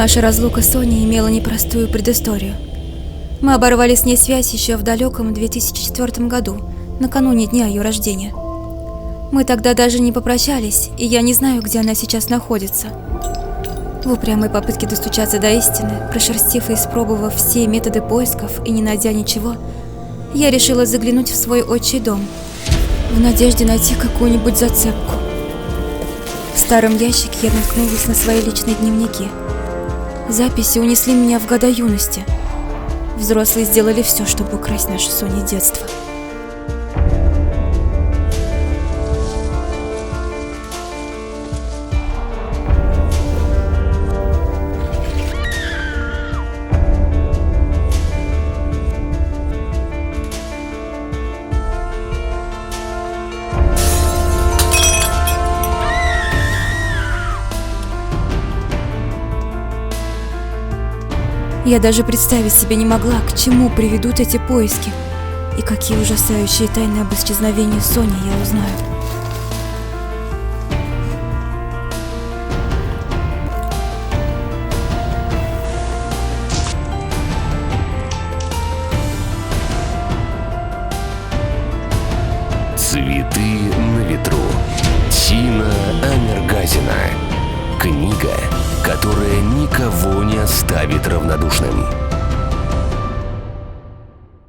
Наша разлука с Соней имела непростую предысторию. Мы оборвали с ней связь еще в далеком 2004 году, накануне дня ее рождения. Мы тогда даже не попрощались, и я не знаю, где она сейчас находится. В упрямой попытке достучаться до истины, прошерстив и испробовав все методы поисков и не найдя ничего, я решила заглянуть в свой отчий дом, в надежде найти какую-нибудь зацепку. В старом ящике я наткнулась на свои личные дневники. Записи унесли меня в года юности. Взрослые сделали все, чтобы украсть наше с Соней детство. Я даже представить себе не могла, к чему приведут эти поиски, и какие ужасающие тайны об исчезновении Сони я узнаю. Цветы на ветру. Тина Амиргазина. Книга, которая никого не оставит равнодушным.